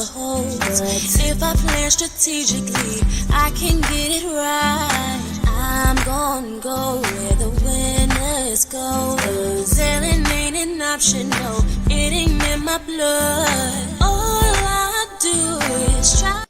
holds. If I plan strategically, I can get it right. I'm gonna go where the winners go. Sailing ain't an option, no, it ain't in my blood. All I do is try.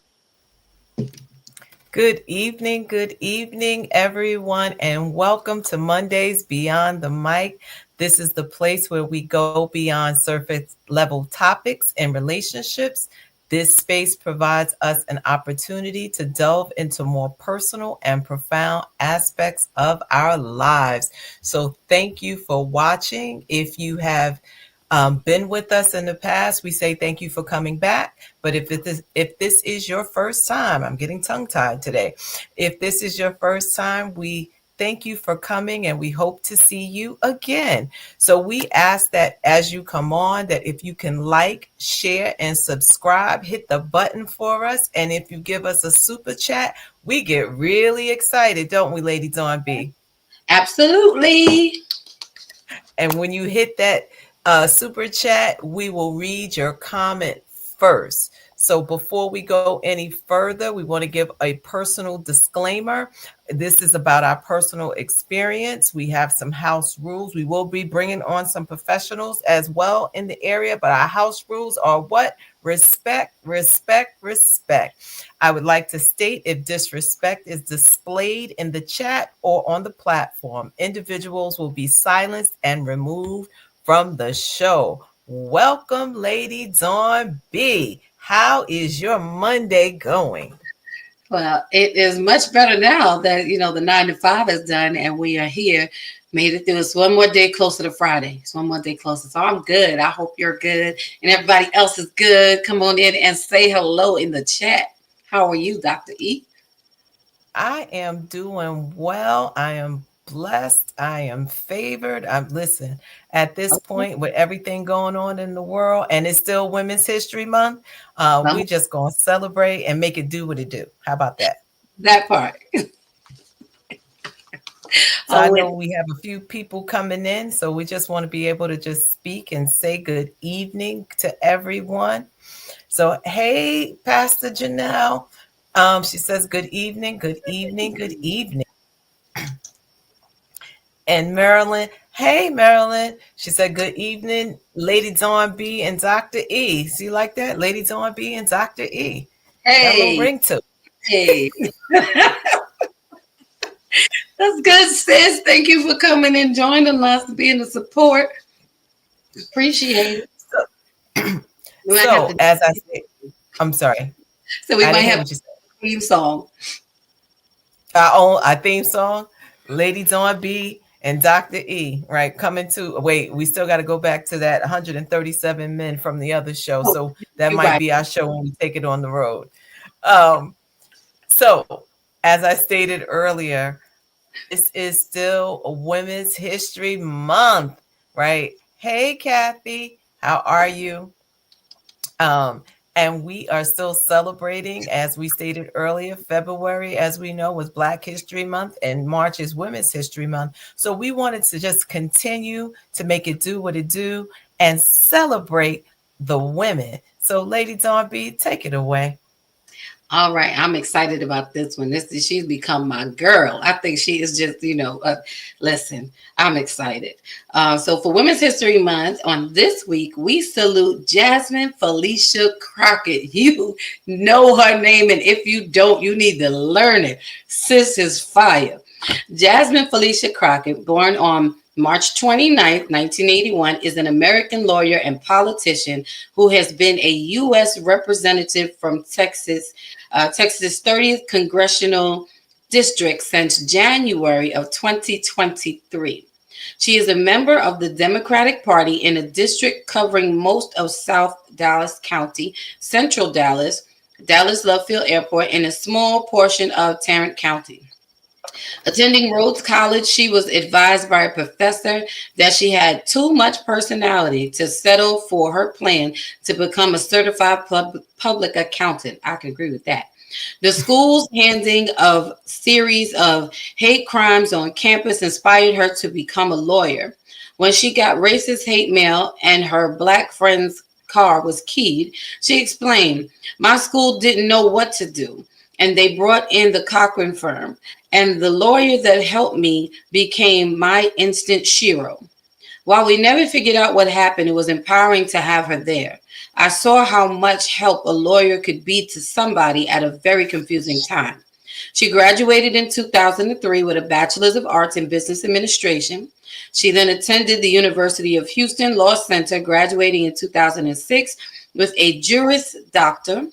Good evening, everyone, and welcome to Mondays Beyond the Mic. This is the place where we go beyond surface level topics and relationships. This space provides us an opportunity to delve into more personal and profound aspects of our lives. So, thank you for watching. If you have been with us in the past, we say thank you for coming back. But if this is your first time, I'm getting tongue tied today. If this is your first time, we thank you for coming and we hope to see you again. So we ask that as you come on, that if you can like, share, and subscribe, hit the button for us. And if you give us a super chat, we get really excited, don't we, Lady Dawn B? Absolutely. And when you hit that super chat, we will read your comment first. So before we go any further, we want to give a personal disclaimer. This is about our personal experience. We have some house rules. We will be bringing on some professionals as well in the area, but our house rules are what? Respect, respect, respect. I would like to state if disrespect is displayed in the chat or on the platform, individuals will be silenced and removed from the show. Welcome, Lady Dawn B. How is your Monday going? Well, it is much better now that the 9 to 5 is done and we are here. Made it through. It's one more day closer to Friday. It's one more day closer. So I'm good. I hope you're good and everybody else is good. Come on in and say hello in the chat. How are you, Dr. E? I am doing well. I am blessed. I am favored. Listen, at this Okay. point with everything going on in the world, and it's still Women's History Month, we Well, just gonna celebrate and make it do what it do. How about that? that part. So I know With we have a few people coming in, so we just want to be able to just speak and say good evening to everyone. So hey, Pastor Janelle. She says good evening, good evening, good evening. And Marilyn, hey Marilyn, she said good evening, Lady Dawn B and Dr. E. See you like that? Lady Dawn B and Dr. E. Got a little hey, ring to it. hey. That's good, sis. Thank you for coming and joining us, being a support. Appreciate it. So, We might have to as I say, I'm sorry, so we I might didn't hear have what you said. a theme song. Our own our theme song, Lady Dawn B and Dr. E, right? Coming to wait, we still got to go back to that 137 men from the other show. Oh, So that you're might right. be our show when we take it on the road. Um, so as I stated earlier, this is still Women's History Month, right? Hey Kathy, how are you? And we are still celebrating, as we stated earlier, February, as we know, was Black History Month, and March is Women's History Month. So we wanted to just continue to make it do what it do and celebrate the women. So, Lady Dawn B, take it away. All right, I'm excited about this one. She's become my girl. I think she is just, listen, I'm excited. So for Women's History Month, on this week, we salute Jasmine Felicia Crockett. You know her name, and if you don't, you need to learn it. Sis is fire. Jasmine Felicia Crockett, born on March 29th, 1981, is an American lawyer and politician who has been a U.S. representative from Texas 30th Congressional District since January of 2023. She is a member of the Democratic Party in a district covering most of South Dallas County, Central Dallas, Dallas Love Field Airport, and a small portion of Tarrant County. Attending Rhodes College, she was advised by a professor that she had too much personality to settle for her plan to become a certified public accountant. I can agree with that. The school's handing of series of hate crimes on campus inspired her to become a lawyer. When she got racist hate mail and her black friends car was keyed, she explained, my school didn't know what to do, and they brought in the Cochran firm, and the lawyer that helped me became my instant shiro. While we never figured out what happened, it was empowering to have her there. I saw how much help a lawyer could be to somebody at a very confusing time. She graduated in 2003 with a Bachelor's of Arts in Business Administration. She then attended the University of Houston Law Center, graduating in 2006 with a Juris Doctor.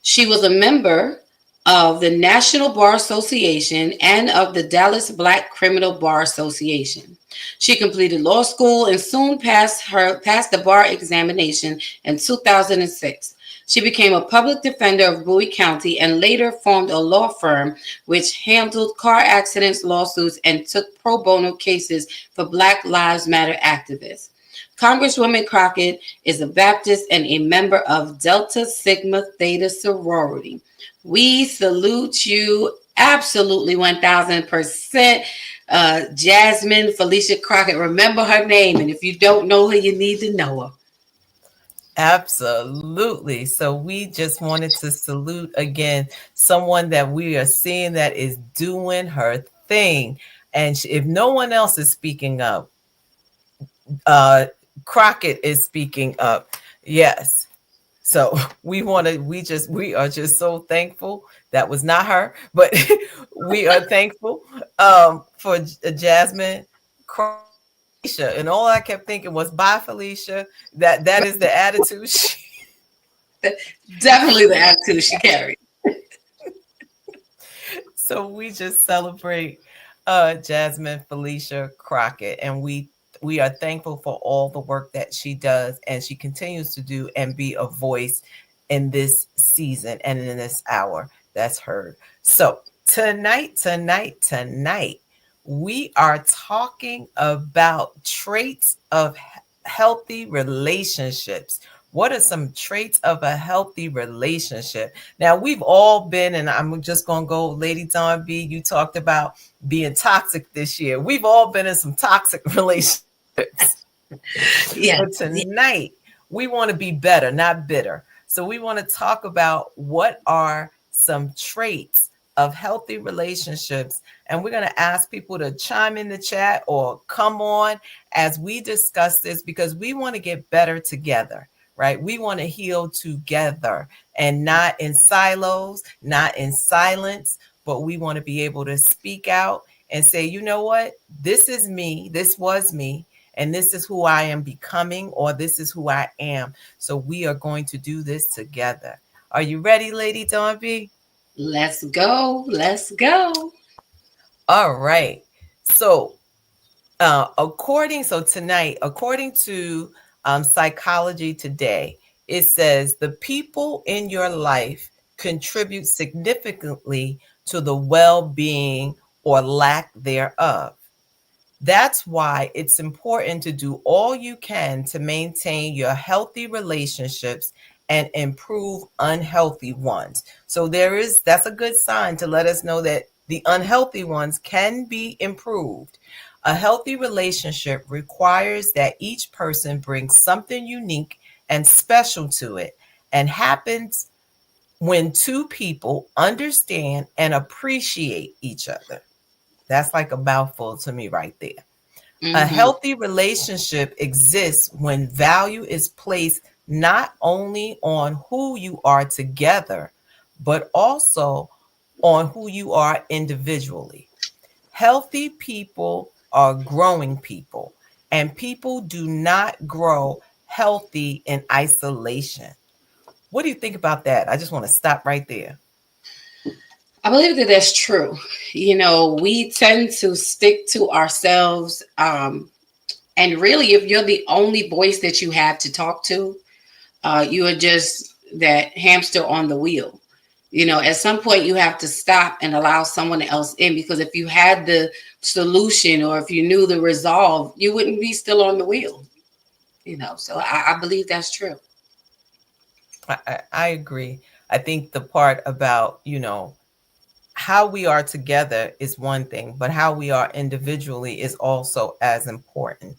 She was a member of the National Bar Association and of the Dallas Black Criminal Bar Association. She completed law school and soon passed the bar examination in 2006. She became a public defender of Bowie County and later formed a law firm which handled car accidents, lawsuits, and took pro bono cases for Black Lives Matter activists. Congresswoman Crockett is a Baptist and a member of Delta Sigma Theta sorority. We salute you absolutely 1000%. Jasmine Felicia Crockett. Remember her name. And if you don't know her, you need to know her. Absolutely. So we just wanted to salute again someone that we are seeing that is doing her thing. And if no one else is speaking up, uh, Crockett is speaking up. Yes. So we are just so thankful. That was not her, but we are thankful for Jasmine Felicia. And all I kept thinking was, bye, Felicia. That is the attitude Definitely the attitude she carried. So we just celebrate Jasmine Felicia Crockett, and we are thankful for all the work that she does and she continues to do and be a voice in this season and in this hour that's heard. So tonight, we are talking about traits of healthy relationships. What are some traits of a healthy relationship? Now, we've all been, and I'm just going to go, Lady Dawn B, you talked about being toxic this year. We've all been in some toxic relationships. Yeah. But tonight, we want to be better, not bitter. So we want to talk about what are some traits of healthy relationships. And we're going to ask people to chime in the chat or come on as we discuss this, because we want to get better together, right? We want to heal together and not in silos, not in silence, but we want to be able to speak out and say, you know what? This is me. This was me. And this is who I am becoming, or this is who I am. So we are going to do this together. Are you ready, Lady Dawn B? Let's go. Let's go. All right. So tonight, according to Psychology Today, it says the people in your life contribute significantly to the well-being or lack thereof. That's why it's important to do all you can to maintain your healthy relationships and improve unhealthy ones. So that's a good sign to let us know that the unhealthy ones can be improved. A healthy relationship requires that each person brings something unique and special to it, and happens when two people understand and appreciate each other. That's like a mouthful to me right there. A Mm-hmm. healthy relationship exists when value is placed not only on who you are together, but also on who you are individually. Healthy people are growing people, and people do not grow healthy in isolation. What do you think about that? I just want to stop right there. I believe that that's true. We tend to stick to ourselves. And really, if you're the only voice that you have to talk to, you are just that hamster on the wheel. At some point you have to stop and allow someone else in, because if you had the solution or if you knew the resolve, you wouldn't be still on the wheel. So I believe that's true. I agree. I think the part about, how we are together is one thing, but how we are individually is also as important.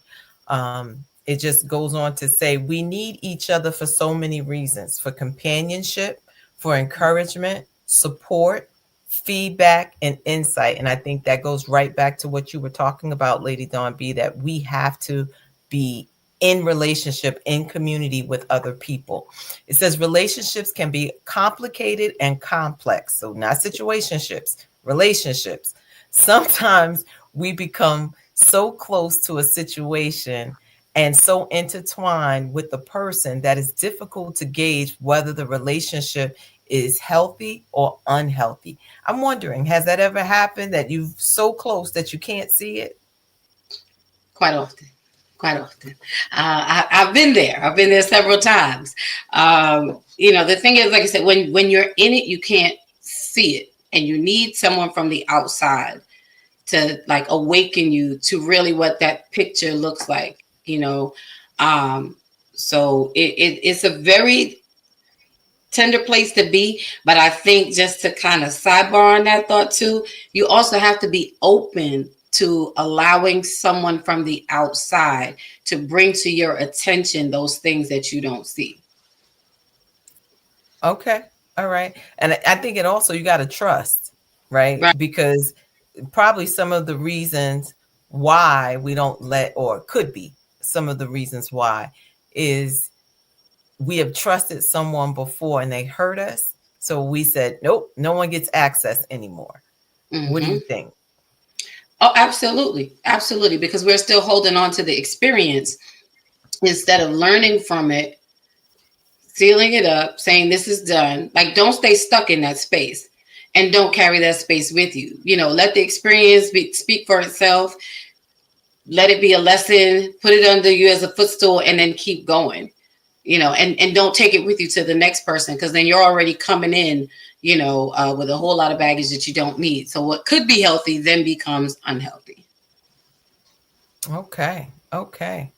it just goes on to say we need each other for so many reasons, for companionship, for encouragement, support, feedback, and insight. And I think that goes right back to what you were talking about, Lady Dawn B, that we have to be in relationship, in community with other people. It says relationships can be complicated and complex. So, not situationships, relationships. Sometimes we become so close to a situation and so intertwined with the person that it's difficult to gauge whether the relationship is healthy or unhealthy. I'm wondering, has that ever happened that you're so close that you can't see it? Quite often. Quite often. I've been there. I've been there several times. The thing is, like I said, when you're in it, you can't see it. And you need someone from the outside to like awaken you to really what that picture looks like. So it's a very tender place to be. But I think just to kind of sidebar on that thought too, you also have to be open to allowing someone from the outside to bring to your attention those things that you don't see. Okay. All right. And I think it also, you got to trust, right? Right. Because probably some of the reasons why we don't let, or could be some of the reasons why, is we have trusted someone before and they hurt us. So we said, nope, no one gets access anymore. What do you Mm-hmm. think? Oh, absolutely. Absolutely. Because we're still holding on to the experience instead of learning from it, sealing it up, saying this is done. Like, don't stay stuck in that space and don't carry that space with you. Let the experience speak for itself. Let it be a lesson, put it under you as a footstool, and then keep going. And don't take it with you to the next person, because then you're already coming in, with a whole lot of baggage that you don't need. So what could be healthy then becomes unhealthy. Okay. Okay.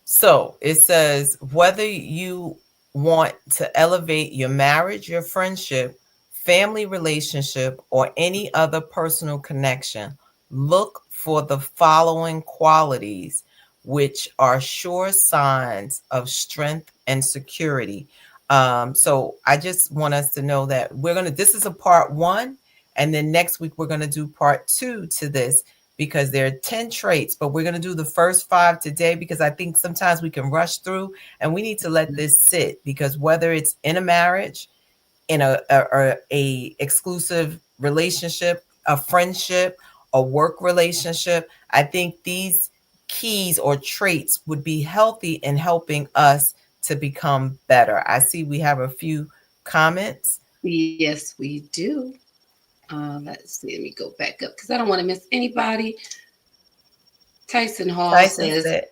So it says whether you want to elevate your marriage, your friendship, family relationship, or any other personal connection, look for the following qualities, which are sure signs of strength and security. So I just want us to know that this is a part one. And then next week, we're going to do part two to this, because there are 10 traits, but we're going to do the first 5 today, because I think sometimes we can rush through and we need to let this sit, because whether it's in a marriage, in a exclusive relationship, a friendship, a work relationship, I think these keys or traits would be healthy in helping us to become better. I see we have a few comments. Yes, we do. Let's see. Let me go back up because I don't want to miss anybody. Tyson Hall Tyson says, said,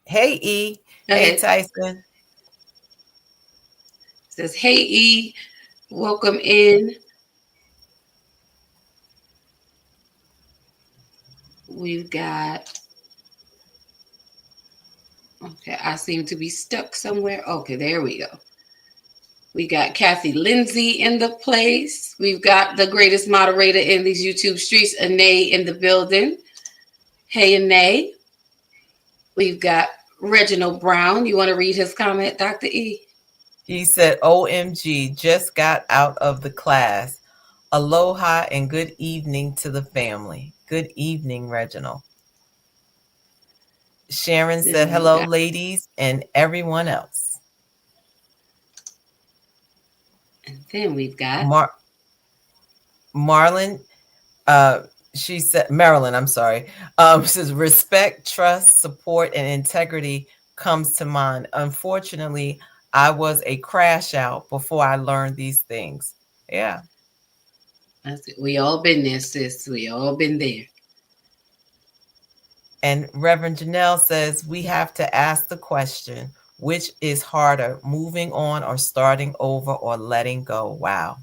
hey, E. go Hey, ahead. Tyson. Says, hey, E, welcome in. We've got, okay, I seem to be stuck somewhere. Okay, there we go. We got Kathy Lindsay in the place. We've got the greatest moderator in these YouTube streets, Anae, in the building. Hey, Anae. We've got Reginald Brown. You want to read his comment, Dr. E? He said, OMG, just got out of the class. Aloha and good evening to the family. Good evening, Reginald. Sharon said, Then we've hello, got, ladies, and everyone else. and then we've got, Marlon, she said, Marilyn, I'm sorry, says, respect, trust, support, and integrity comes to mind. Unfortunately, I was a crash out before I learned these things. Yeah. we all been there, sis. We all been there. And Reverend Janelle says, we have to ask the question, which is harder, moving on or starting over or letting go? Wow.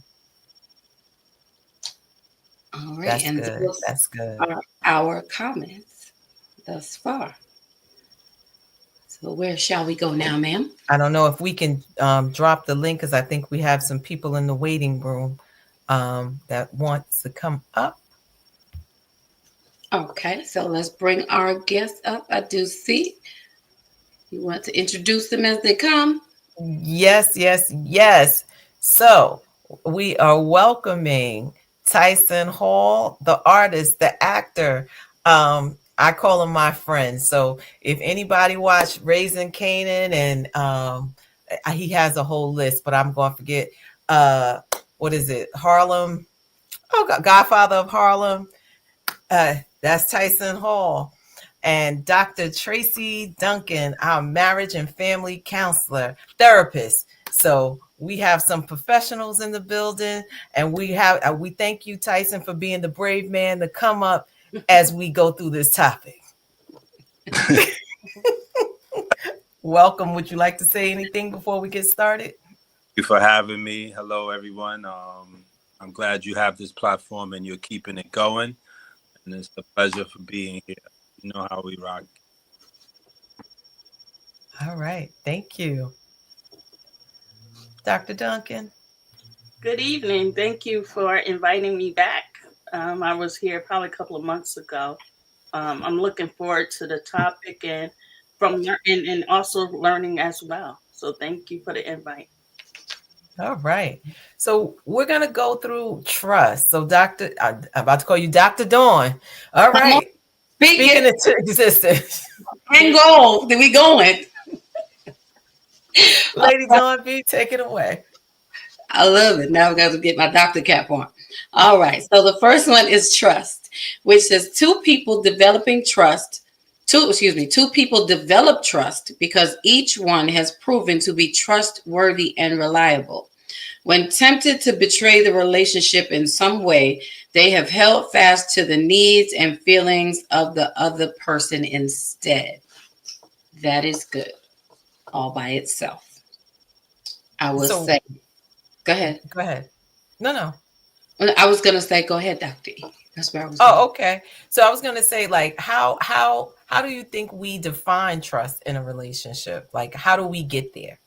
All right. That's And good. those That's good. are our comments thus far. So where shall we go now, ma'am? I don't know if we can drop the link, because I think we have some people in the waiting room that wants to come up. Okay, so let's bring our guests up. I do see you want to introduce them as they come. Yes, yes, yes. So we are welcoming Tyson Hall, the artist, the actor. I call him my friend. So if anybody watched Raising Canaan, and he has a whole list, but I'm going to forget. Uh, what is it? Harlem. Oh, Godfather of Harlem. That's Tyson Hall. And Dr. Tracy Duncan, our marriage and family counselor, therapist. So we have some professionals in the building, and we thank you, Tyson, for being the brave man to come up as we go through this topic. Welcome. Would you like to say anything before we get started? You for having me. Hello, everyone. I'm glad you have this platform and you're keeping it going. And it's a pleasure for being here. You know how we rock. All right. Thank you. Dr. Duncan. Good evening. Thank you for inviting me back. I was here probably a couple of months ago. I'm looking forward to the topic and and also learning as well. So thank you for the invite. All right. So we're going to go through trust. So, I'm about to call you Dr. Dawn. All Come on, right. speak Speaking it into existence. and go. Then we going. Lady Dawn B, take it away. I love it. Now I've got to get my doctor cap on. All right. So the first one is trust, which says two people develop trust because each one has proven to be trustworthy and reliable. When tempted to betray the relationship in some way, they have held fast to the needs and feelings of the other person instead. That is good all by itself. I will So, say, go ahead. go ahead. No. I was going to say, go ahead, Dr. E. That's where I was going. Oh, okay. So I was going to say, like, how do you think we define trust in a relationship? Like, how do we get there?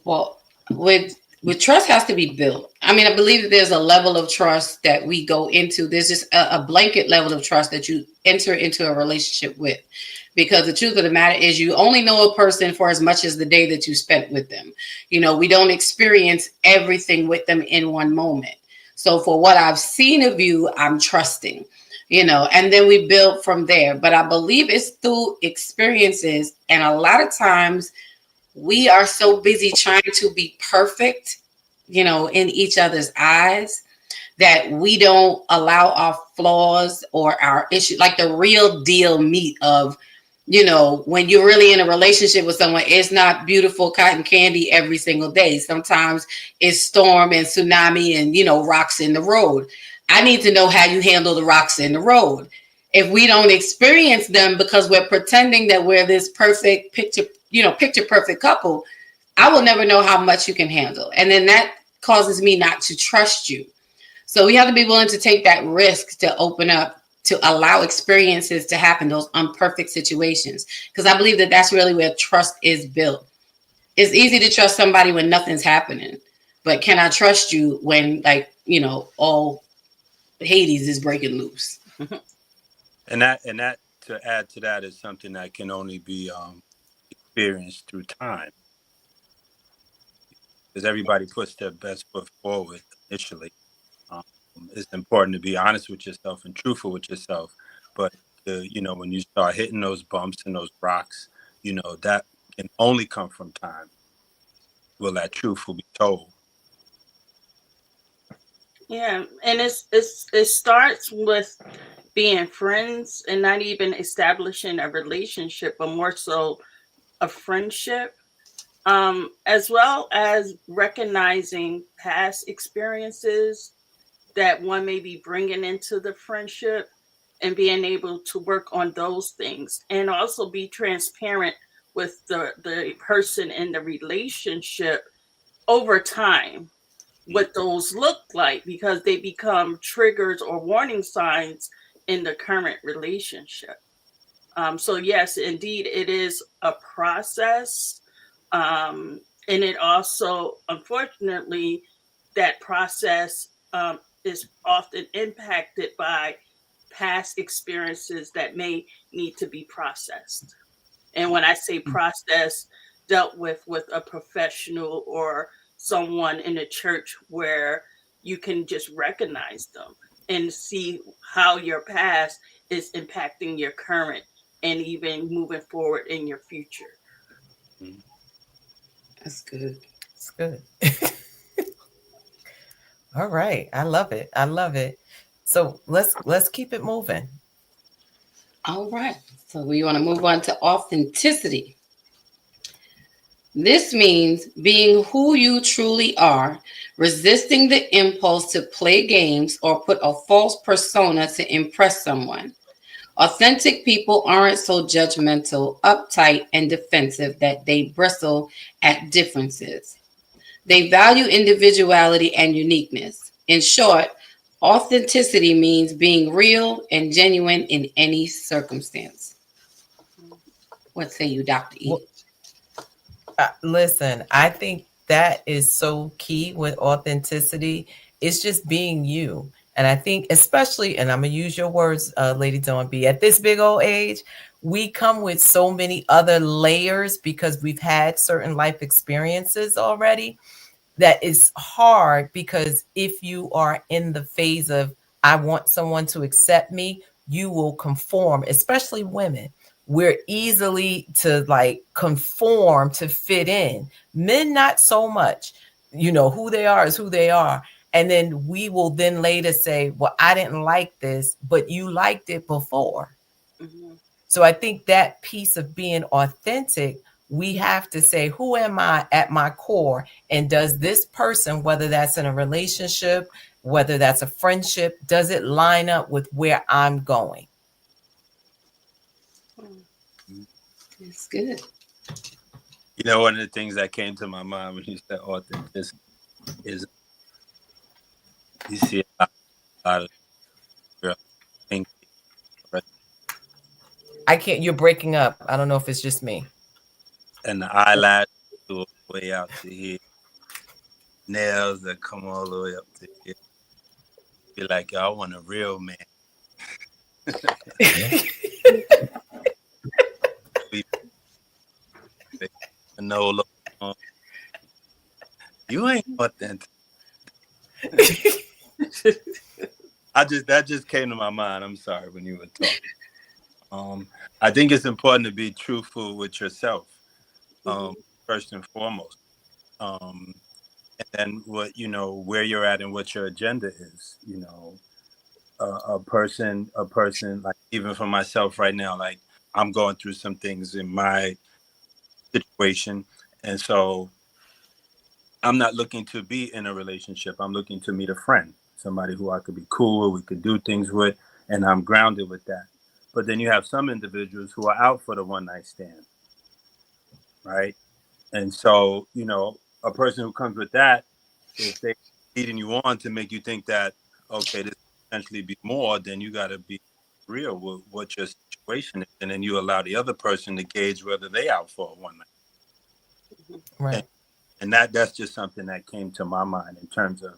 Well, with trust has to be built. I mean, I believe that there's a level of trust that we go into. There's just a blanket level of trust that you enter into a relationship with. Because the truth of the matter is you only know a person for as much as the day that you spent with them. You know, we don't experience everything with them in one moment. So for what I've seen of you, I'm trusting, and then we build from there. But I believe it's through experiences. And a lot of times we are so busy trying to be perfect, in each other's eyes that we don't allow our flaws or our issues, like the real deal meat of, when you're really in a relationship with someone, it's not beautiful cotton candy every single day. Sometimes it's storm and tsunami and, rocks in the road. I need to know how you handle the rocks in the road. If we don't experience them because we're pretending that we're this perfect picture perfect couple, I will never know how much you can handle. And then that causes me not to trust you. So we have to be willing to take that risk to open up, to allow experiences to happen, those imperfect situations. Because I believe that that's really where trust is built. It's easy to trust somebody when nothing's happening. But can I trust you when, like, all Hades is breaking loose? And that to add to that is something that can only be experienced through time, because everybody puts their best foot forward initially. Um, it's important to be honest with yourself and truthful with yourself. But when you start hitting those bumps and those rocks, that can only come from time. Will that truth will be told? Yeah, and it starts with being friends and not even establishing a relationship, but more so a friendship. As well as recognizing past experiences that one may be bringing into the friendship and being able to work on those things and also be transparent with the person in the relationship over time what those look like because they become triggers or warning signs in the current relationship. So yes, indeed, it is a process, and it also, unfortunately, that process is often impacted by past experiences that may need to be processed. And when I say process, dealt with a professional or someone in the church where you can just recognize them and see how your past is impacting your current and even moving forward in your future. Mhm. That's good. It's good. All right. I love it. I love it. So let's keep it moving. All right. So we want to move on to authenticity. This means being who you truly are, resisting the impulse to play games or put a false persona to impress someone. Authentic people aren't so judgmental, uptight, and defensive that they bristle at differences. They value individuality and uniqueness. In short, authenticity means being real and genuine in any circumstance. What say you, Dr. Well, E? listen, I think that is so key with authenticity. It's just being you. And I think, especially, and I'm going to use your words, Lady Dawn B, at this big old age, we come with so many other layers because we've had certain life experiences already that is hard because if you are in the phase of I want someone to accept me, you will conform, especially women. We're easily to like conform to fit in. Men not so much. You know, who they are is who they are. And then we will then later say, well, I didn't like this, but you liked it before. Mm-hmm. So I think that piece of being authentic, we have to say, who am I at my core? And does this person, whether that's in a relationship, whether that's a friendship, does it line up with where I'm going? It's good. You know, one of the things that came to my mind when you said authenticity is you see a lot of girls think, I can't, you're breaking up. I don't know if it's just me. and the eyelash go all the way out to here, nails that come all the way up to here. Be like, yo, I want a real man. We no, you ain't authentic. I just that just came to my mind. I'm sorry when you were talking. Um, I think it's important to be truthful with yourself, um, Mm-hmm. first and foremost. Um, and then what where you're at and what your agenda is. A person like even for myself right now, like I'm going through some things in my situation, and so I'm not looking to be in a relationship. I'm looking to meet a friend, somebody who I could be cool with, we could do things with, and I'm grounded with that. But then you have some individuals who are out for the one night stand, right? And so, a person who comes with that, if they leading you on to make you think that, okay, this could potentially be more, then you got to be real with what your situation is. And then you allow the other person to gauge whether they out for a one night. And, Right. and that's just something that came to my mind in terms of,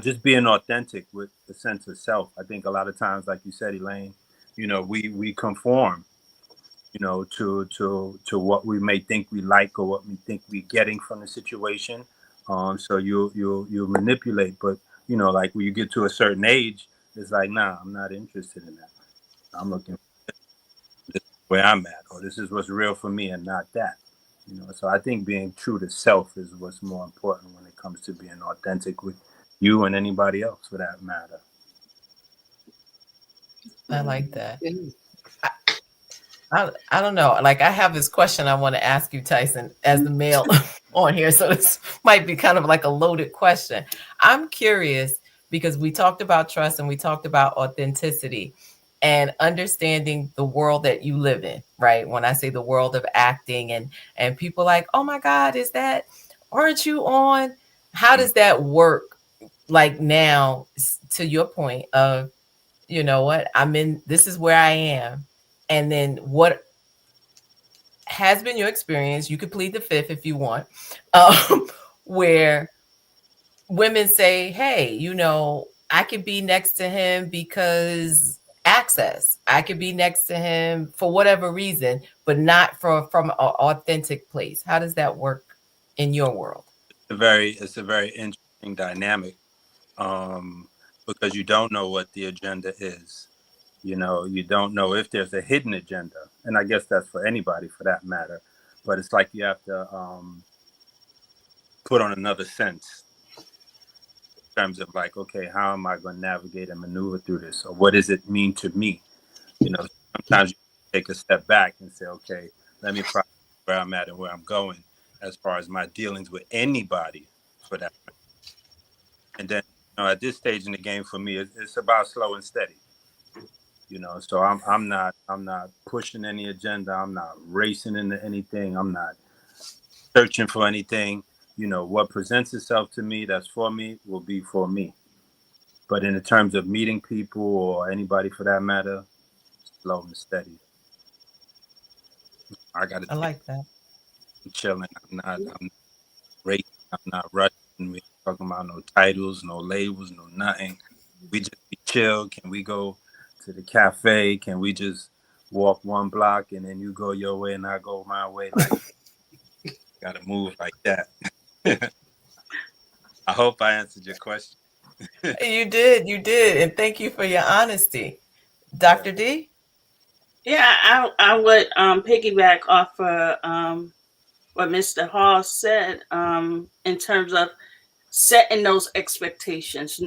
just being authentic with the sense of self. I think a lot of times, like you said, Elaine, we conform to what we may think we like or what we think we're getting from the situation. So you manipulate, but like when you get to a certain age, it's like, nah, I'm not interested in that. I'm looking for this is where I'm at, or this is what's real for me, and not that. So I think being true to self is what's more important when it comes to being authentic with you and anybody else, for that matter. I like that. Good. I don't know. Like I have this question I want to ask you, Tyson, as the male on here. So this might be kind of like a loaded question. I'm curious because we talked about trust and we talked about authenticity and understanding the world that you live in, right? When I say the world of acting and people like, oh my God, is that aren't you on? How does that work like now to your point of, you know what, I'm in this is where I am. And then what has been your experience? You could plead the fifth if you want, where women say, "Hey, I could be next to him because access. I could be next to him for whatever reason, but not from an authentic place. How does that work in your world? It's a very interesting dynamic, um, because you don't know what the agenda is. You know, you don't know if there's a hidden agenda, and I guess that's for anybody for that matter. But it's like you have to put on another sense in terms of like, okay, how am I going to navigate and maneuver through this, or what does it mean to me? You know, sometimes you take a step back and say, okay, let me process where I'm at and where I'm going as far as my dealings with anybody for that. And then, at this stage in the game for me, it's about slow and steady. So I'm not pushing any agenda. I'm not racing into anything. I'm not searching for anything. What presents itself to me that's for me will be for me. But in the terms of meeting people or anybody for that matter, slow and steady. I got to I take. like that. I'm chilling. I'm not racing. I'm not rushing. We ain't talking about no titles, no labels, no nothing. We just be chill. Can we go to the cafe? Can we just walk one block and then you go your way and I go my way? Like, gotta move like that. I hope I answered your question. You did, and thank you for your honesty. Yeah. Dr. D? Yeah, I would piggyback off of what Mr. Hall said in terms of setting those expectations.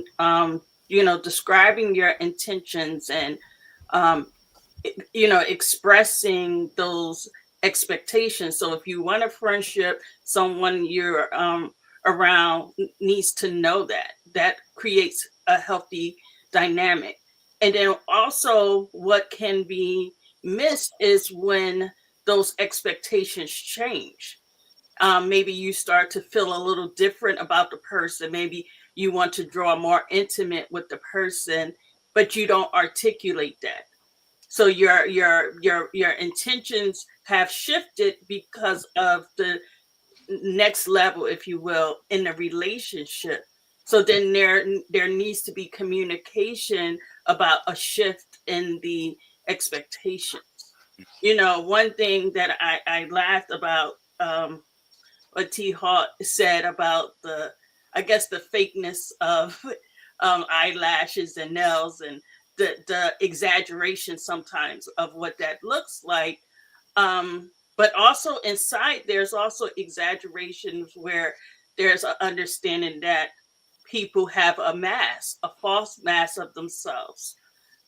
Describing your intentions and um, expressing those expectations. So if you want a friendship, someone you're around needs to know that creates a healthy dynamic. And then also what can be missed is when those expectations change. Maybe you start to feel a little different about the person. Maybe you want to draw more intimate with the person, but you don't articulate that. So your intentions have shifted because of the next level, if you will, in the relationship. So then there needs to be communication about a shift in the expectations. One thing that I laughed about, what T Hawk said about I guess the fakeness of eyelashes and nails, and the exaggeration sometimes of what that looks like. But also inside, there's also exaggerations where there's an understanding that people have a mask, a false mask of themselves,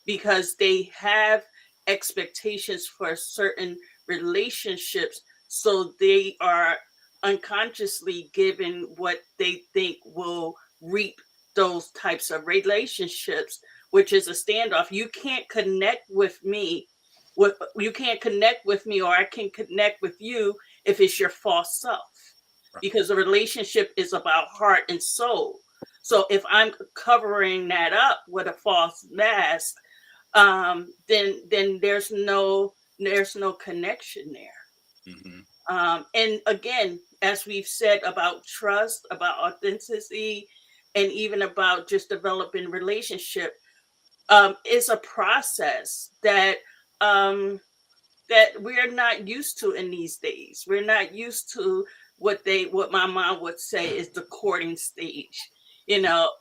because they have expectations for certain relationships. So they are unconsciously given what they think will reap those types of relationships, which is a standoff. You can't connect with me, or I can connect with you if it's your false self, Right. because a relationship is about heart and soul. So if I'm covering that up with a false mask, then there's no connection there. Hmm. And again, as we've said about trust, about authenticity, and even about just developing relationship, it's a process um, that we're not used to in these days. We're not used to what my mom would say is the courting stage,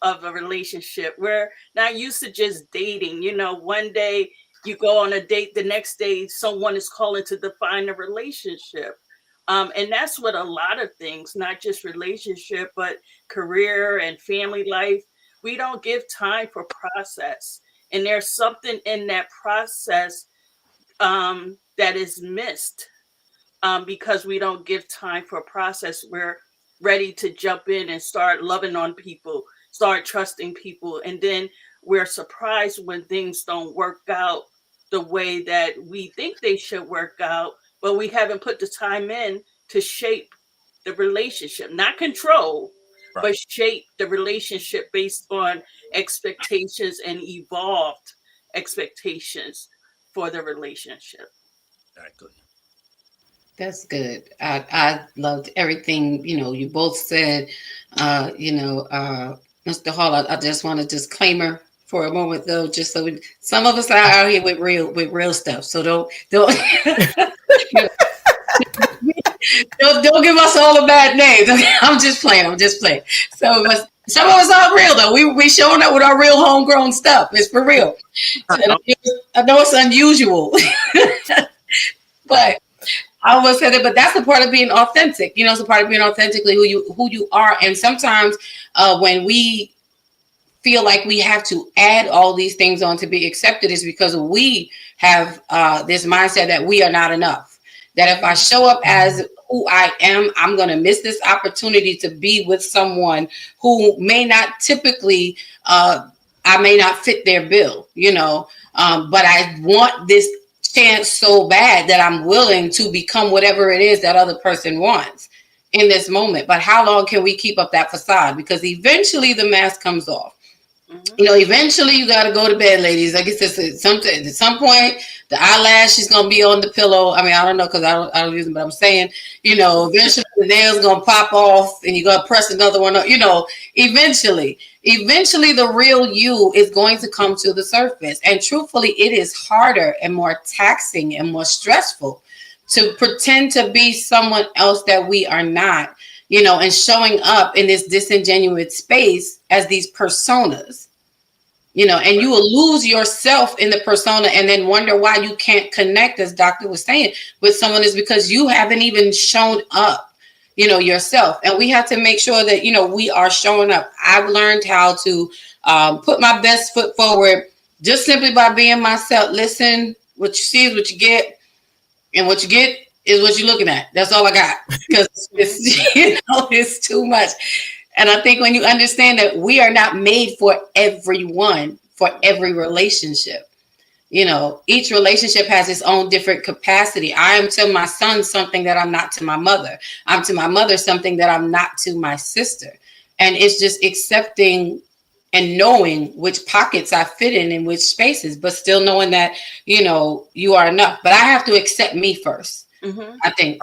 of a relationship. We're not used to just dating. One day you go on a date, the next day someone is calling to define a relationship. And that's what a lot of things, not just relationship, but career and family life. We don't give time for process. And there's something in that process that is missed, because we don't give time for a process. We're ready to jump in and start loving on people, start trusting people, and then we're surprised when things don't work out the way that we think they should work out, but we haven't put the time in to shape the relationship, not control, Right. but shape the relationship based on expectations and evolved expectations for the relationship. Exactly. That's good. I loved everything you both said. Mr. Hall, I just want a disclaimer for a moment though, just so some of us are out here with real stuff. So don't don't give us all the bad names. I'm just playing. I'm just playing. Some of us are real though. We showing up with our real homegrown stuff. It's for real. And I know it's unusual, but I always say that. But that's the part of being authentic. You know, it's a part of being authentically who you are. And sometimes when we feel like we have to add all these things on to be accepted is because we have this mindset that we are not enough. That if I show up as who I am, I'm going to miss this opportunity to be with someone who may not typically, I may not fit their bill, you know, but I want this chance so bad that I'm willing to become whatever it is that other person wants in this moment. But how long can we keep up that facade? Because eventually the mask comes off. You know, eventually you got to go to bed, ladies. I guess at some point the eyelash is gonna be on the pillow. I mean, I don't know because I don't use them, but I'm saying, you know, eventually the nail's gonna pop off and you gotta press another one up. You know, eventually the real you is going to come to the surface. And truthfully, it is harder and more taxing and more stressful to pretend to be someone else that we are not. You know, and showing up in this disingenuous space as these personas, you know, and you will lose yourself in the persona and then wonder why you can't connect, as Doctor was saying, with someone is because you haven't even shown up, you know, yourself. And we have to make sure that, you know, we are showing up. I've learned how to put my best foot forward just simply by being myself. Listen, what you see is what you get, and what you get is what you're looking at. That's all I got, because it's, you know, it's too much. And I think when you understand that we are not made for everyone, for every relationship, you know, each relationship has its own different capacity. I am to my son something that I'm not to my mother. I'm to my mother something that I'm not to my sister. And it's just accepting and knowing which pockets I fit in which spaces, but still knowing that, you know, you are enough. But I have to accept me first. I think,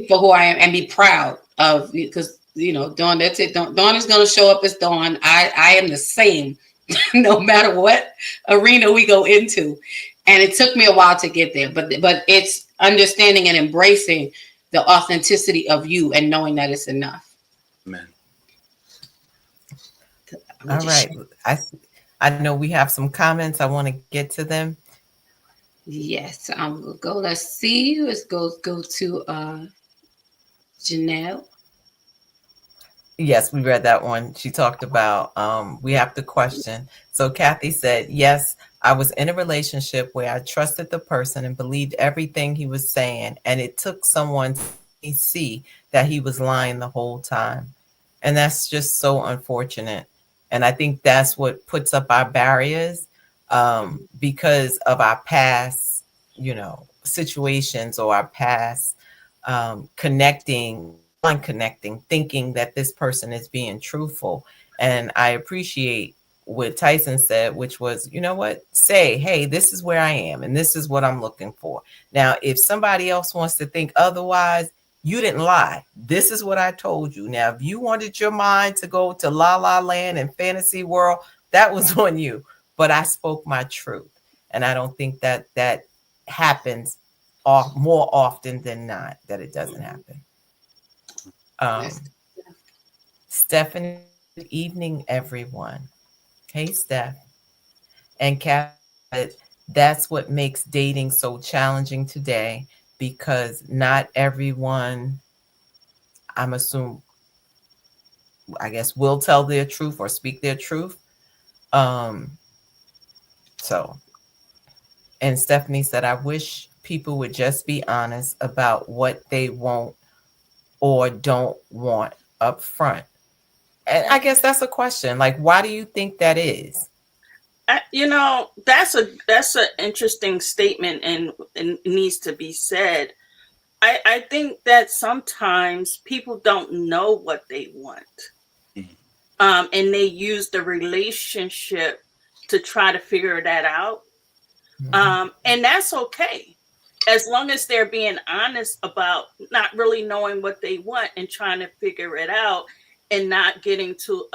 for who I am, and be proud of, because, you know, Dawn, that's it. Dawn is going to show up as Dawn. I am the same no matter what arena we go into. And it took me a while to get there, but it's understanding and embracing the authenticity of you and knowing that it's enough. Amen. All right. I know we have some comments. I want to get to them. Yes, I'm gonna go. Let's see. Let's go to Janelle. Yes, we read that one. She talked about we have to question. So Kathy said, yes, I was in a relationship where I trusted the person and believed everything he was saying, and it took someone to see that he was lying the whole time. And that's just so unfortunate. And I think that's what puts up our barriers, because of our past, you know, situations, or our past unconnecting, thinking that this person is being truthful. And I appreciate what Tyson said, which was, you know what, say, hey, this is where I am and this is what I'm looking for. Now, if somebody else wants to think otherwise, you didn't lie. This is what I told you. Now, if you wanted your mind to go to la la land and fantasy world, that was on you. But I spoke my truth. And I don't think that happens more often than not, that it doesn't happen. Stephanie, good evening, everyone. Hey, Steph. And Kat, that's what makes dating so challenging today, because not everyone, I guess, will tell their truth or speak their truth. So, and Stephanie said, I wish people would just be honest about what they want or don't want up front. And I guess that's a question. Like, why do you think that is? You know, that's an interesting statement, and needs to be said. I think that sometimes people don't know what they want, and they use the relationship to try to figure that out, and that's okay, as long as they're being honest about not really knowing what they want and trying to figure it out, and not getting to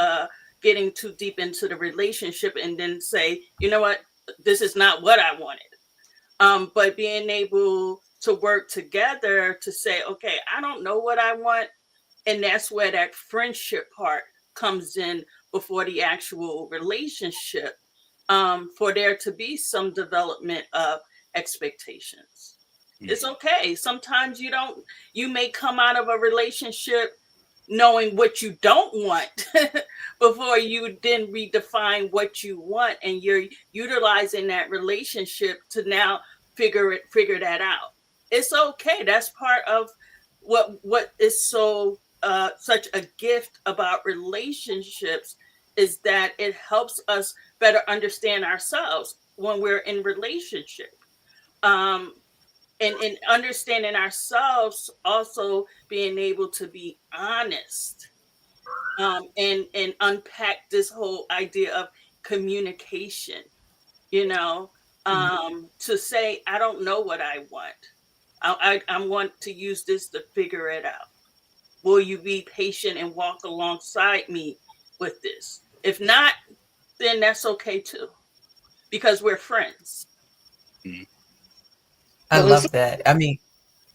getting too deep into the relationship and then say, you know what, this is not what I wanted. But being able to work together to say, okay, I don't know what I want. And that's where that friendship part comes in before the actual relationship, for there to be some development of expectations. It's okay. Sometimes you may come out of a relationship knowing what you don't want before you then redefine what you want, and you're utilizing that relationship to now figure that out. It's okay. That's part of what is so such a gift about relationships, is that it helps us better understand ourselves when we're in relationship. um and in understanding ourselves, also being able to be honest, and unpack this whole idea of communication, you know, to say, I don't know what I want. I want to use this to figure it out. Will you be patient and walk alongside me with this? If not, then that's okay too, because we're friends. Mhm. I So it's love that. I mean,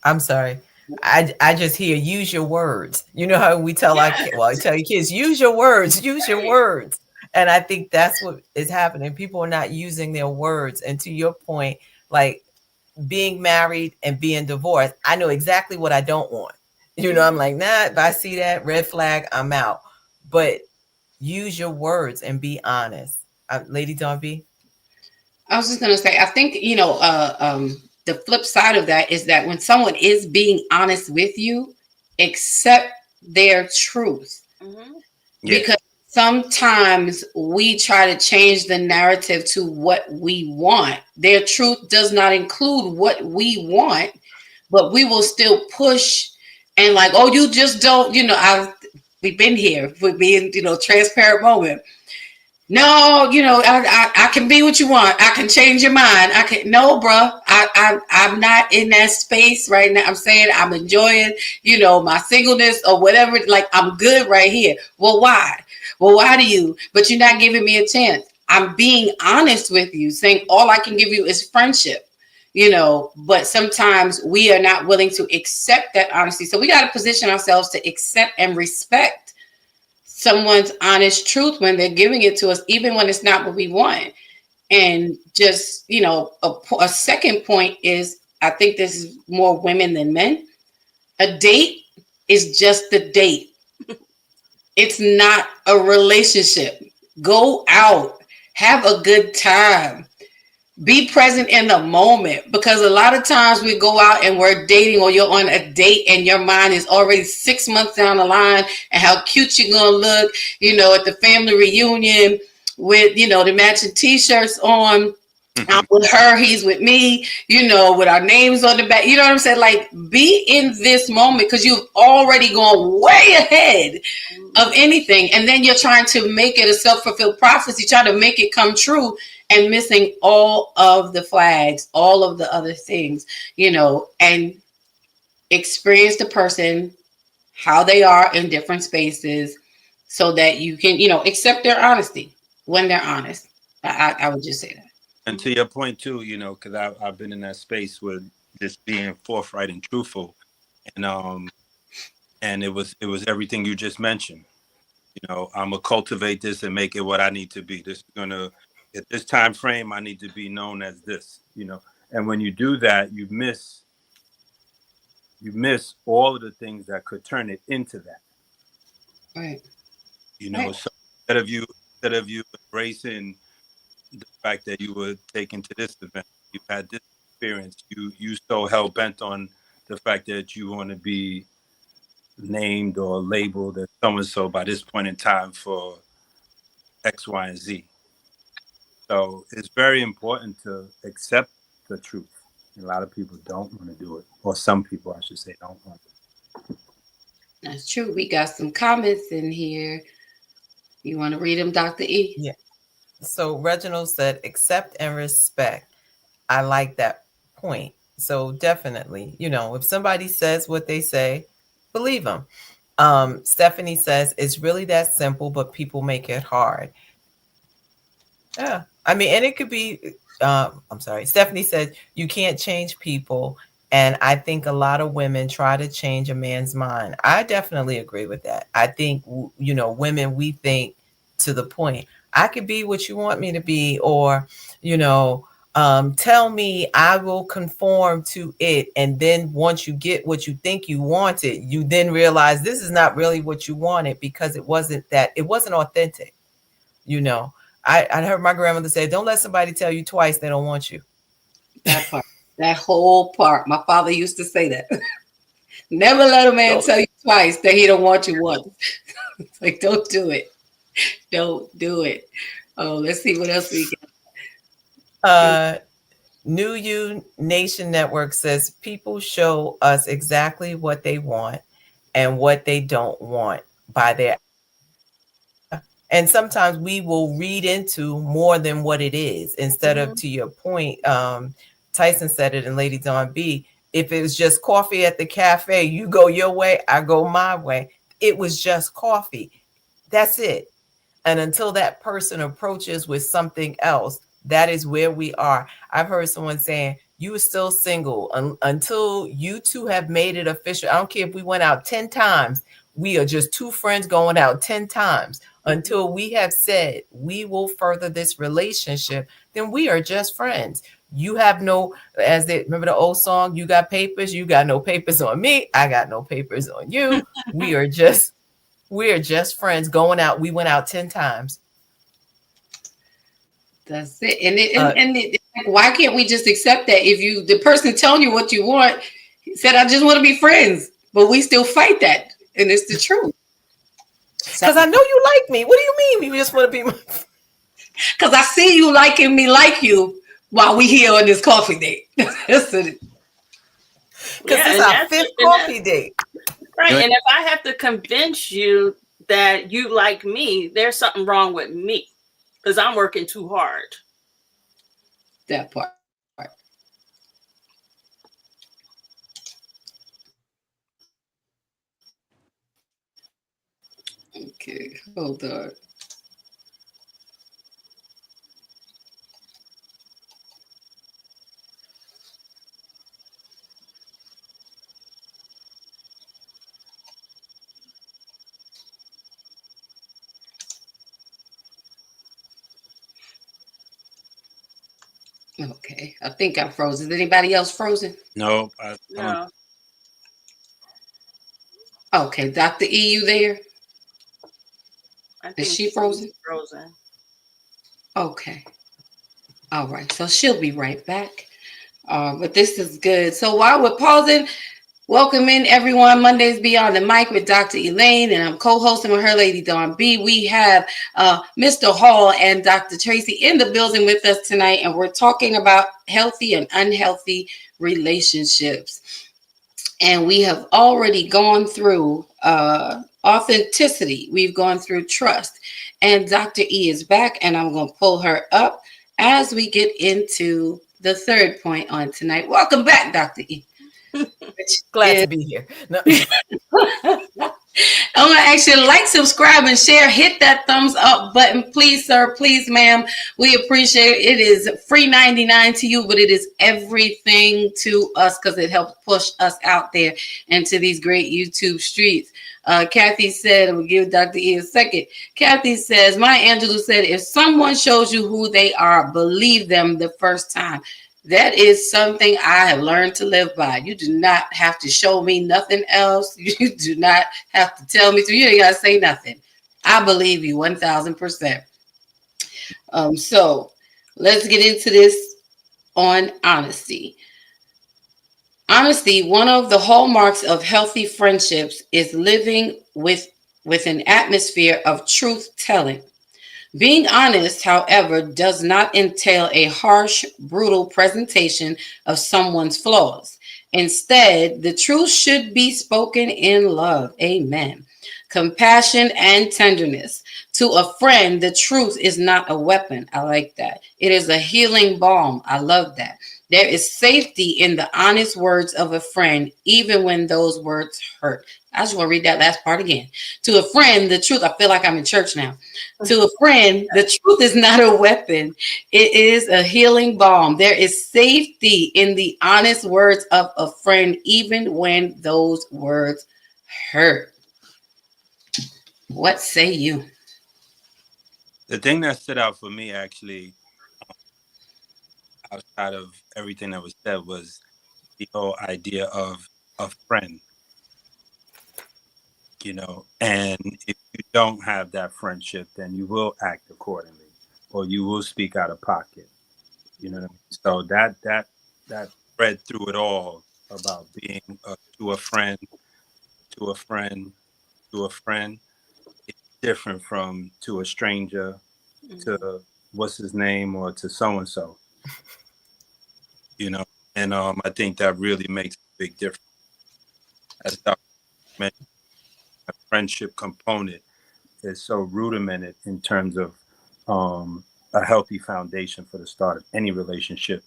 I'm sorry. I just hear use your words. You know how we tell our Yeah, kids, well, I tell your kids, use your right. words. And I think that's what is happening. People are not using their words. And to your point, like being married and being divorced, I know exactly what I don't want. I'm Mhm. like, nah, if I see that red flag, I'm out. But use your words and be honest. Lady Dawn B. I was just gonna say, I think the flip side of that is that when someone is being honest with you, accept their truth, Mhm. Yeah. because sometimes we try to change the narrative to what we want. Their truth does not include what we want, but we will still push and like, oh, you just don't, we've been here with being, transparent moment. No, I can be what you want. I can change your mind. I can no, bruh. I'm not in that space right now. I'm saying I'm enjoying, my singleness or whatever. Like I'm good right here. Well, why? Well, why do you? But you're not giving me a chance. I'm being honest with you, saying all I can give you is friendship. But sometimes we are not willing to accept that honesty. So we got to position ourselves to accept and respect someone's honest truth when they're giving it to us, even when it's not what we want. And just, a second point is, I think this is more women than men. A date is just a date, it's not a relationship. Go out, have a good time, be present in the moment, because a lot of times we go out and we're dating, or you're on a date and your mind is already 6 months down the line and how cute you're gonna look, at the family reunion with the matching t-shirts on. I'm with her, he's with me, with our names on the back. You know what I'm saying? Like, be in this moment because you've already gone way ahead of anything. And then you're trying to make it a self-fulfilled prophecy, trying to make it come true and missing all of the flags, all of the other things, and experience the person how they are in different spaces so that you can, accept their honesty when they're honest. I would just say that. And to your point too, because I've been in that space with just being forthright and truthful, and it was everything you just mentioned. I'm gonna cultivate this and make it what I need to be. This is gonna at this time frame, I need to be known as this. And when you do that, you miss all of the things that could turn it into that. Right. Right. So instead of you embracing the fact that you were taken to this event, you had this experience, you so hell bent on the fact that you want to be named or labeled as so and so by this point in time for X, Y, and Z. So it's very important to accept the truth. A lot of people don't want to do it, or some people, I should say, don't want That's true. We got some comments in here. You want to read them, Dr. E? Yeah. So Reginald said, accept and respect. I like that point. So definitely, if somebody says what they say, believe them. Stephanie says it's really that simple, but people make it hard. Yeah. I mean, and it could be, I'm sorry. Stephanie said you can't change people. And I think a lot of women try to change a man's mind. I definitely agree with that. I think, women, we think to the point, I could be what you want me to be, or, you know, tell me I will conform to it. And then once you get what you think you wanted, you then realize this is not really what you wanted because it wasn't authentic. You know, I heard my grandmother say, don't let somebody tell you twice they don't want you. That part, that whole part. My father used to say that. Never let a man Don't. tell you twice that he don't want you once. Like, don't do it. Don't do it. Oh, let's see what else we got. Uh, New You Nation Network says people show us exactly what they want and what they don't want by their and sometimes we will read into more than what it is instead of, Mhm. to your point, Tyson said it in Lady Dawn B, if it was just coffee at the cafe, you go your way, I go my way. It was just coffee. That's it. And until that person approaches with something else, that is where we are. I've heard someone saying, you are still single until you two have made it official. I don't care if we went out 10 times. We are just two friends going out 10 times. Until we have said we will further this relationship, then we are just friends. You have no, as they remember the old song, you got papers, you got no papers on me. I got no papers on you. We are just friends going out. We went out 10 times. That's it. And Uh, like, why can't we just accept that if the person telling you what you want said, I just want to be friends, but we still fight that. And it's the truth. Because I know you like me. What do you mean? You just want to be my Because I see you liking me like you while we here on this coffee date. Listen, because Yeah, this is and our that's fifth and that's coffee date. right. You ain't And if I have to convince you that you like me, there's something wrong with me because I'm working too hard. that part. Okay, hold on. Okay, I think I'm frozen. Is anybody else frozen? no, I don't. No, Okay, Dr. E, you there? I Is think she she's frozen? frozen. Okay. All right, so she'll be right back. But this is good. So while we're pausing, welcome in everyone. Mondays Beyond the Mic with Dr. Elaine, and I'm co-hosting with her, Lady Dawn B. We have Mr. Hall and Dr. Tracy in the building with us tonight, and we're talking about healthy and unhealthy relationships. And we have already gone through authenticity. We've gone through trust. And Dr. E is back, and I'm going to pull her up as we get into the third point on tonight. Welcome back, Dr. E. Which Glad is to be here. No. I'm gonna ask you to like, subscribe, and share. Hit that thumbs up button, please, sir. Please, ma'am. We appreciate it. It is free 99 to you, but it is everything to us because it helps push us out there into these great YouTube streets. Kathy said, I'm gonna give Dr. E a second. Kathy says, my Angelou said, if someone shows you who they are, believe them the first time. That is something I have learned to live by. You do not have to show me nothing else. You do not have to tell me. So you ain't got to say nothing. I believe you 1000%. So let's get into this on honesty. Honesty, one of the hallmarks of healthy friendships is living with an atmosphere of truth telling. Being honest, however, does not entail a harsh, brutal presentation of someone's flaws. Instead, the truth should be spoken in love. Amen. Compassion and tenderness. To a friend, the truth is not a weapon. I like that. It is a healing balm. I love that. There is safety in the honest words of a friend, even when those words hurt. I just want to read that last part again. To a friend, the truth, I feel like I'm in church now. To a friend, the truth is not a weapon, it is a healing balm. There is safety in the honest words of a friend, even when those words hurt. What say you? The thing that stood out for me actually, outside of everything that was said, was the whole idea of a friend, and if you don't have that friendship, then you will act accordingly, or you will speak out of pocket. You know what I mean? So that thread through it all about being to a friend, to a friend, to a friend, is different from to a stranger, Mhm. to what's his name, or to so and so. You know, and I think that really makes a big difference. As Dr. mentioned, the friendship component is so rudimented in terms of a healthy foundation for the start of any relationship.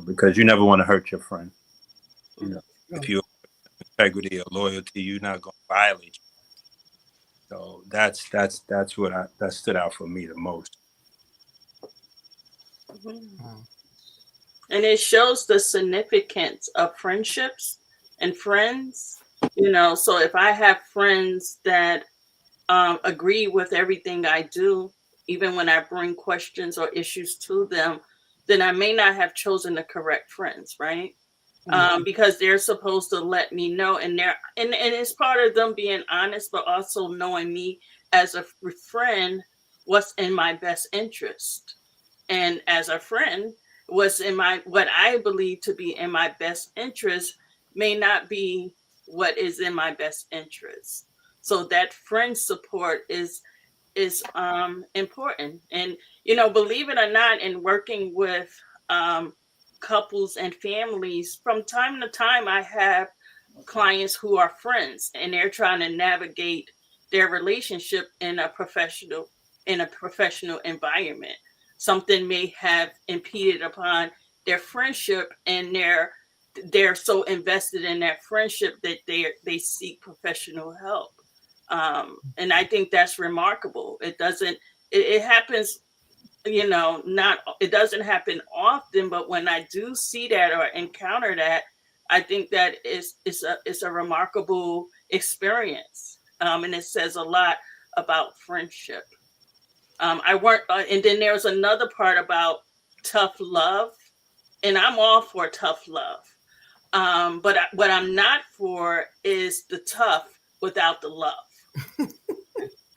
Because you never want to hurt your friend. You know, if you have integrity or loyalty, you're not going to violate. So that's what that stood out for me the most. Mhm. Mm. And it shows the significance of friendships and friends. So if I have friends that agree with everything I do, even when I bring questions or issues to them, then I may not have chosen the correct friends, right? Because they're supposed to let me know, and it's part of them being honest, but also knowing me as a friend, what's in my best interest, and as a friend, what I believe to be in my best interest may not be what is in my best interest. So that friend support is important. And believe it or not, in working with um couples and families, from time to time I have clients who are friends and they're trying to navigate their relationship in a professional environment. Something may have impeded upon their friendship, and they're so invested in that friendship that they seek professional help. And I think that's remarkable. It happens, not it doesn't happen often, but when I do see that or encounter that, I think that is a remarkable experience. And it says a lot about friendship. I weren't And then there's another part about tough love, and I'm all for tough love. But what I'm not for is the tough without the love,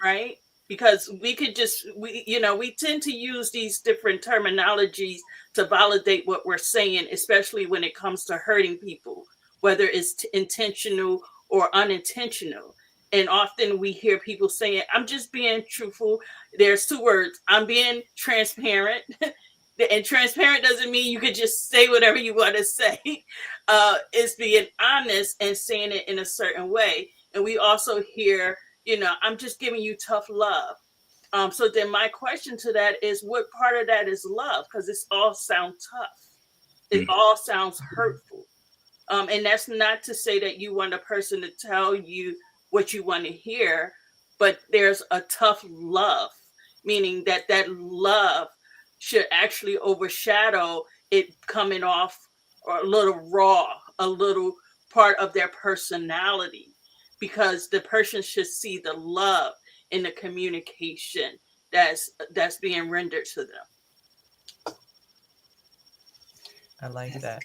right? Because we tend to use these different terminologies to validate what we're saying, especially when it comes to hurting people, whether it's intentional or unintentional. And often we hear people saying, I'm just being truthful. There's two words: I'm being transparent. And transparent doesn't mean you could just say whatever you want to say. It's being honest and saying it in a certain way. And we also hear, I'm just giving you tough love. So then my question to that is, what part of that is love? Because it's all sound tough. It Mm. all sounds hurtful. And that's not to say that you want a person to tell you what you want to hear, but there's a tough love, meaning that love should actually overshadow it coming off or a little raw, a little part of their personality, because the person should see the love in the communication that's being rendered to them. I like That's that.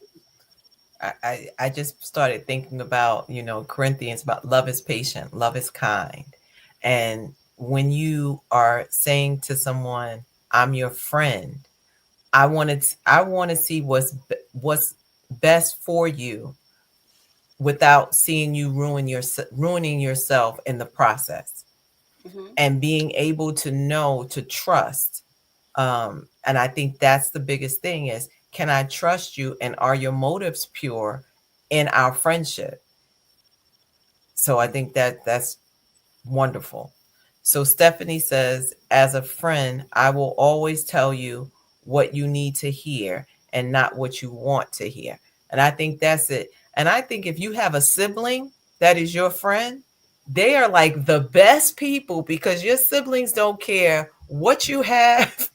I just started thinking about, Corinthians, about love is patient, love is kind. And when you are saying to someone, I'm your friend, I want to see what's best for you without seeing you ruining yourself in the process, Mm-hmm. and being able to know to trust. And I think that's the biggest thing is, can I trust you, and are your motives pure in our friendship? So I think that's wonderful. So Stephanie says, as a friend, I will always tell you what you need to hear, and not what you want to hear. And I think that's it. And I think if you have a sibling that is your friend, they are like the best people because your siblings don't care what you have,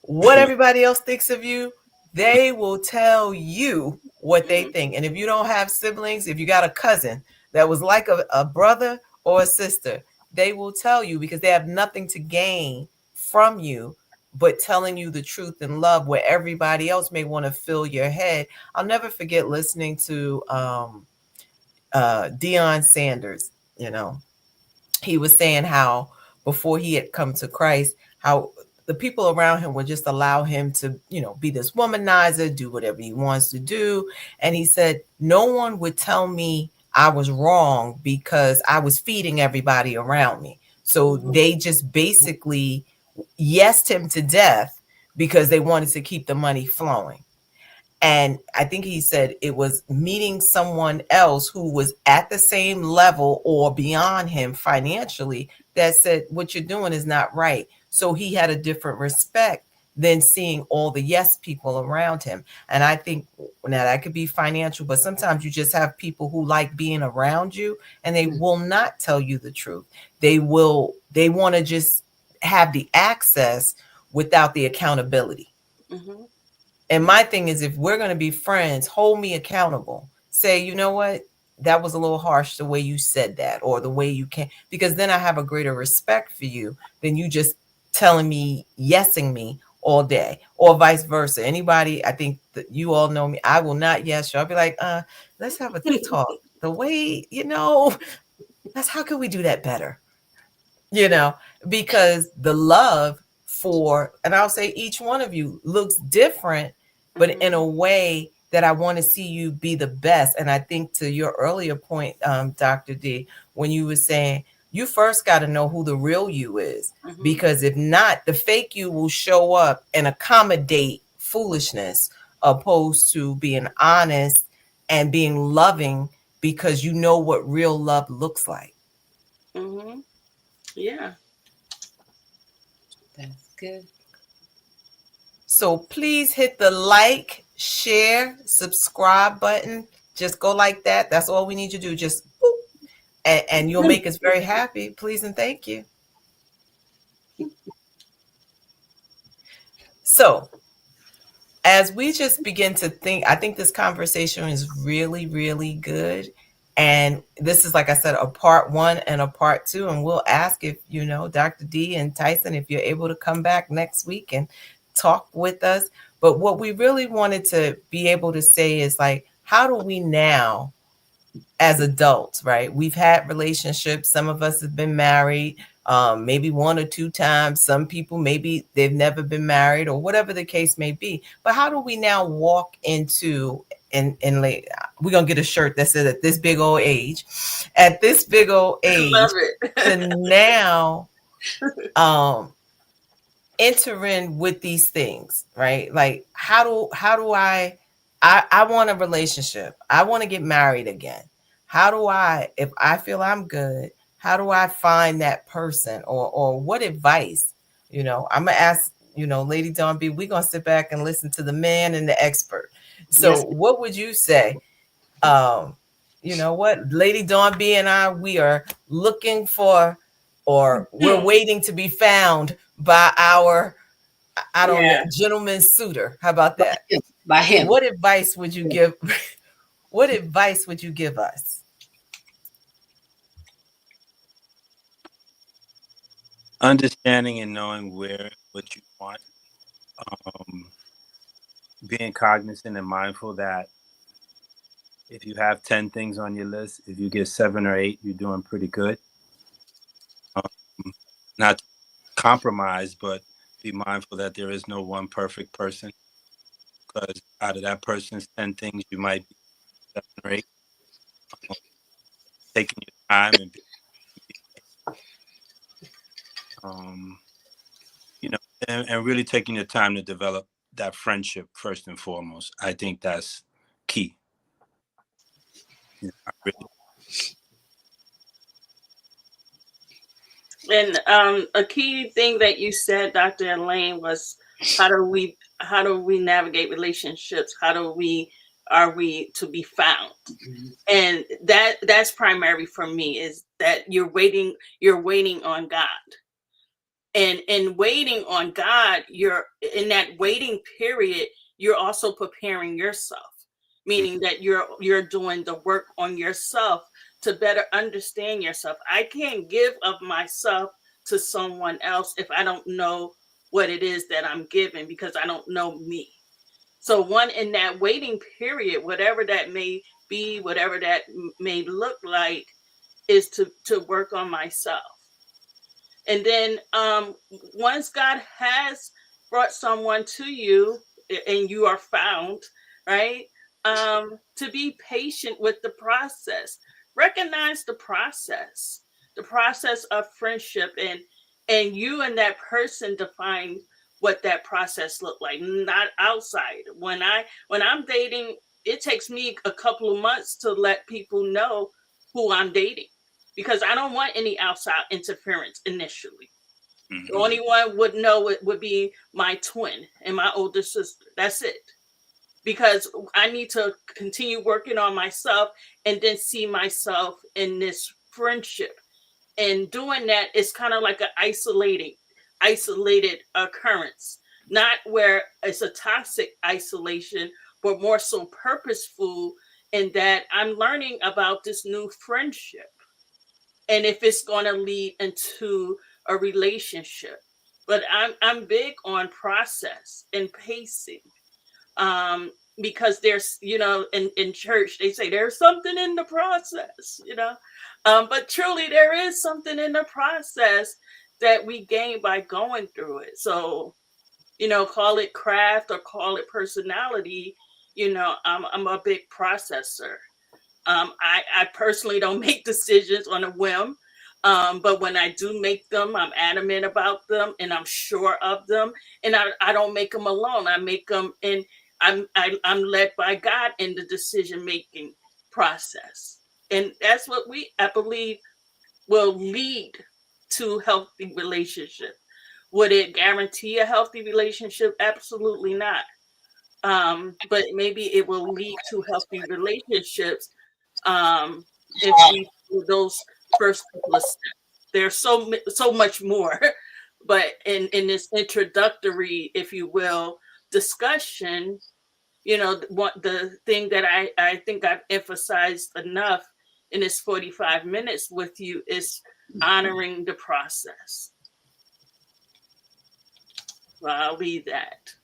what everybody else thinks of you. They will tell you what they Mhm. think. And if you don't have siblings, if you got a cousin that was like a brother or a sister, they will tell you because they have nothing to gain from you but telling you the truth and love where everybody else may want to fill your head. I'll never forget listening to Deion Sanders, you know, he was saying how before he had come to Christ, how the people around him would just allow him to, be this womanizer, do whatever he wants to do. And he said, no one would tell me I was wrong because I was feeding everybody around me. So Mhm. they just basically yesed him to death because they wanted to keep the money flowing. And I think he said it was meeting someone else who was at the same level or beyond him financially that said, what you're doing is not right. So he had a different respect than seeing all the yes people around him. And I think now that could be financial, but sometimes you just have people who like being around you and they will not tell you the truth. They want to just have the access without the accountability. Mhm. And my thing is, if we're going to be friends, hold me accountable. Say, you know what? That was a little harsh the way you said that or the way you can, because then I have a greater respect for you than you just telling me, yesing me all day or vice versa. Anybody, I think that you all know me, I will not yes you. I'll be like, let's have a talk. The way, that's how can we do that better? you know, because the love for, and I'll say each one of you looks different, but in a Mhm. way that I want to see you be the best. And I think to your earlier point, Dr. D, when you were saying you first got to know who the real you is, Mhm. because if not, the fake you will show up and accommodate foolishness opposed to being honest and being loving because you know what real love looks like. Mhm. Yeah. That's good. So please hit the like, share, subscribe button. Just go like that. That's all we need to do. Just boop, and you'll make us very happy. Please and thank you. So as we just begin to think, I think this conversation is really, really good. And this is, like I said, a part one and a part two. And we'll ask if, Dr. D and Tyson, if you're able to come back next week and talk with us. But what we really wanted to be able to say is like, how do we now as adults, right? We've had relationships. Some of us have been married, maybe one or two times. Some people, maybe they've never been married or whatever the case may be. But how do we now walk into, and like, we're going to get a shirt that says at this big old age, Love it. to now um, enter in with these things, right? Like how do I want a relationship. I want to get married again. How do I, if I feel I'm good, how do I find that person, or what advice? I'm gonna ask, Lady Dawn B, we're gonna sit back and listen to the man and the expert. So Yes. what would you say? Um, you know what, Lady Dawn B and I, we are looking for, or we're waiting to be found by our, I don't know, Yeah. gentleman suitor. How about By that? him. By him. What advice would you give? What advice would you give us? Understanding and knowing where what you want, um, being cognizant and mindful that if you have 10 things on your list, if you get 7 or 8, you're doing pretty good. Um, Not to compromise, but be mindful that there is no one perfect person, because out of that person's 10 things, you might be 7 or 8. Um, Taking your time and um, you know, and really taking your time to develop that friendship first and foremost. I think that's key. I really, And a key thing that you said, Dr. Elaine, was how do we how do we navigate relationships? How do we are we to be found? And that's primary for me, is that you're waiting on God. And in waiting on God, you're in that waiting period, you're also preparing yourself, meaning that you're doing the work on yourself to better understand yourself. I can't give of myself to someone else if I don't know what it is that I'm giving, because I don't know me. So one, in that waiting period, whatever that may be, whatever that may look like, is to work on myself. And then once God has brought someone to you and you are found, right? To be patient with the process. Recognize the process of friendship, and you and that person define what that process looked like, not outside. When I'm dating, it takes me a couple of months to let people know who I'm dating, because I don't want any outside interference initially. The Mm-hmm. only one would know it would be my twin and my older sister. That's it. Because I need to continue working on myself and then see myself in this friendship. And doing that is kind of like an isolated occurrence, not where it's a toxic isolation, but more so purposeful, in that I'm learning about this new friendship and if it's going to lead into a relationship. But I'm big on process and pacing, because there's, in church they say there's something in the process, but truly there is something in the process that we gain by going through it. So, call it craft or call it personality. I'm a big processor. I personally don't make decisions on a whim. But when I do make them, I'm adamant about them and I'm sure of them. And I don't make them alone. I make them, and I'm led by God in the decision making process. And that's what I believe will lead to healthy relationship. Would it guarantee a healthy relationship? Absolutely not. But maybe it will lead to healthy relationships, um, if we do those first couple of steps. There's so much more, but in this introductory, if you will, discussion, the thing that I think I've emphasized enough in this 45 minutes with you is honoring the process. Well, I'll leave that.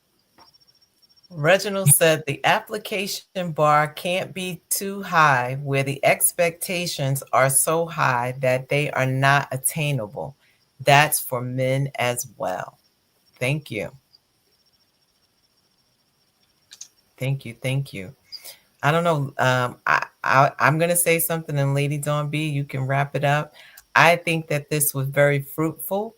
Reginald said the application bar can't be too high where the expectations are so high that they are not attainable. That's for men as well. Thank you. Thank you. Thank you. I don't know. I'm going to say something, and Lady Dawn B, you can wrap it up. I think that this was very fruitful.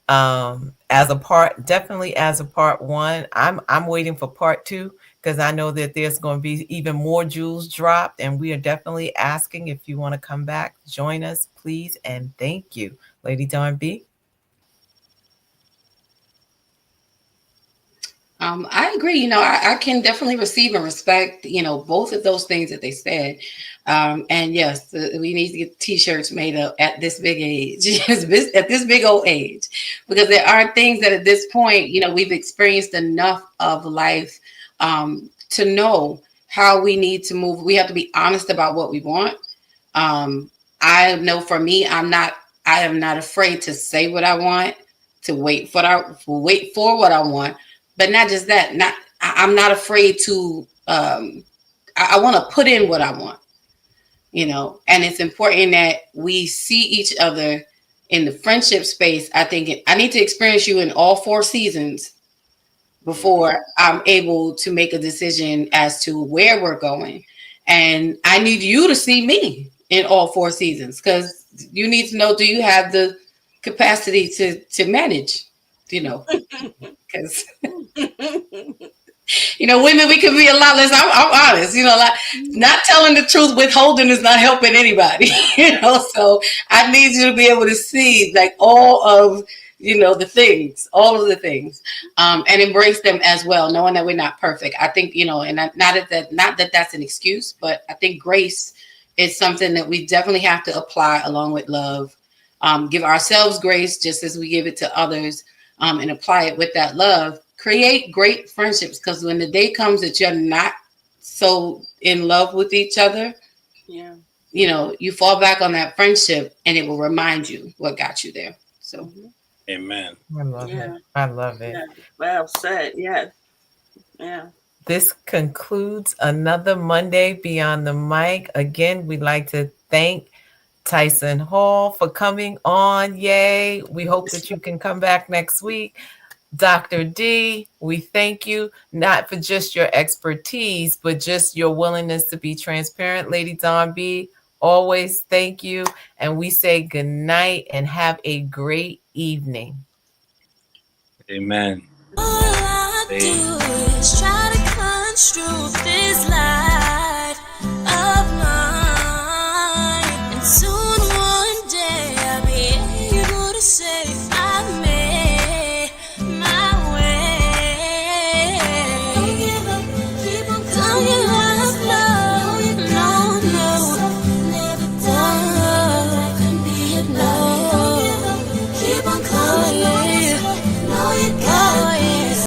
As a part, definitely as a part one. I'm waiting for part two, because I know that there's going to be even more jewels dropped, and we are definitely asking if you want to come back, join us, please, and thank you, Lady Dawn B. I agree. I can definitely receive and respect, both of those things that they said. And yes, we need to get T-shirts made up at this big age, at this big old age, because there are things that at this point, we've experienced enough of life to know how we need to move. We have to be honest about what we want. I know for me, I am not afraid to say what I want, to wait for what I want. But not just that, I'm not afraid to I want to put in what I want, and it's important that we see each other in the friendship space. I think I need to experience you in all 4 seasons before I'm able to make a decision as to where we're going. And I need you to see me in all 4 seasons, because you need to know, do you have the capacity to manage, because women, we can be a lot less. I'm honest, like, not telling the truth, withholding is not helping anybody, So I need you to be able to see, like, all of the things, all of the things, and embrace them as well, knowing that we're not perfect. I think, and not that that's an excuse, but I think grace is something that we definitely have to apply along with love. Give ourselves grace just as we give it to others, and apply it with that love. Create great friendships, because when the day comes that you're not so in love with each other, Yeah. You fall back on that friendship and it will remind you what got you there. So, Amen. I love it. Yeah. I love it. Yeah. Well said. Yes. Yeah. This concludes another Monday Beyond the Mic. Again, we'd like to thank Tyson Hall for coming on. Yay. We hope that you can come back next week. Dr. D, we thank you not for just your expertise, but just your willingness to be transparent. Lady Dawn B, always thank you. And we say good night and have a great evening. Amen. All I do is try to construe